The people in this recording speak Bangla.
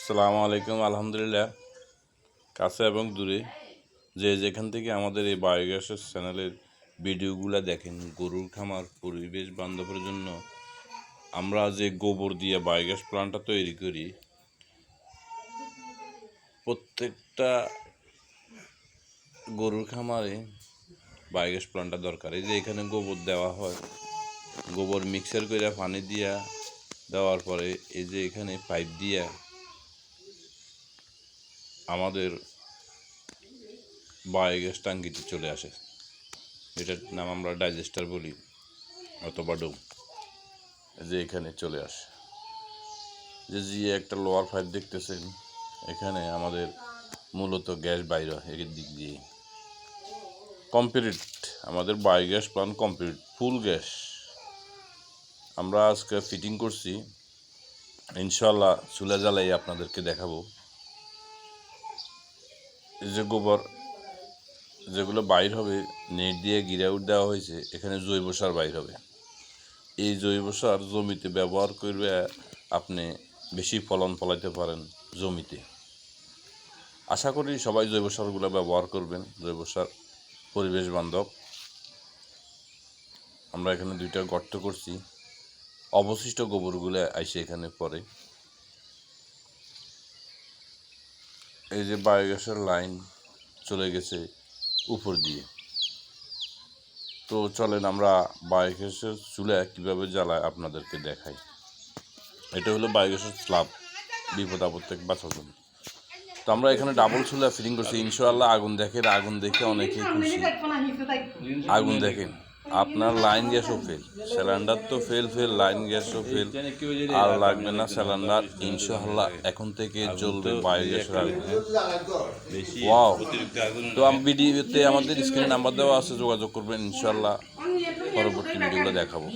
আসসালামু আলাইকুম। আলহামদুলিল্লাহ, কাছে এবং দূরে যে যেখান থেকে আমাদের এই বায়োগ্যাসের চ্যানেলের ভিডিওগুলো দেখেন, গরুর খামার পরিবেশ বান্ধবের জন্য আমরা যে গোবর দিয়ে বায়োগ্যাস প্ল্যান্টটা তৈরি করি, প্রত্যেকটা গরুর খামারে বায়োগ্যাস প্ল্যান্টটা দরকার। এই যে এখানে গোবর দেওয়া হয়, গোবর মিক্সার করে পানি দিয়া দেওয়ার পরে এই যে এখানে পাইপ দিয়া আমাদের বায়োগ্যাস ট্যাঙ্কিতে চলে আসে। এটার নাম আমরা ডাইজেস্টার বলি অথবা ডোম। যে এখানে চলে আসে, যে একটা লোয়ার পাইপ দেখতেছেন, এখানে আমাদের মূলত গ্যাস বাইর হয় এর দিক দিয়ে। কমপ্লিট আমাদের বায়োগ্যাস প্ল্যান্ট কমপ্লিট, ফুল গ্যাস আমরা আজকে ফিটিং করছি। ইনশাল্লাহ চুলা জ্বালাই আপনাদেরকে দেখাবো। এই যে গোবর যেগুলো বাইর হবে, নেট দিয়ে গিরাউট দেওয়া হয়েছে, এখানে জৈব সার বাইর হবে। এই জৈব সার জমিতে ব্যবহার করবে, আপনি বেশি ফলন ফলাইতে পারেন জমিতে। আশা করি সবাই জৈব সারগুলো ব্যবহার করবেন। জৈব সার পরিবেশ বান্ধব। আমরা এখানে 2টা গর্ত করছি, অবশিষ্ট গোবরগুলো আইসে এখানে পড়ে। এই যে বায়োগ্যাসের লাইন চলে গেছে উপর দিয়ে। তো চলেন আমরা বায়োগ্যাসের চুলা কীভাবে জ্বালায় আপনাদেরকে দেখাই। এটা হলো বায়োগ্যাসের স্ল্যাব, বিপদ আপদ থেকে বাঁচার জন্য। তো আমরা এখানে ডাবল চুলা ফিটিং করছি। ইনশাআল্লাহ আগুন দেখে অনেকেই খুশি। আগুন দেখেন, আপনার লাইন গ্যাসও ফেল, সিলিন্ডার তো ফেল, লাইন গ্যাসও ফেল, আর লাগবে না সিলিন্ডার। ইনশাআল্লাহ এখন থেকে জ্বলবে বায়োগ্যাসের আগুন। ওয়াও! তো ভিডিওতে আমাদের স্ক্রিনে নাম্বার দেওয়া আছে, যোগাযোগ করবেন। ইনশাআল্লাহ পরবর্তী ভিডিওগুলো দেখাবো।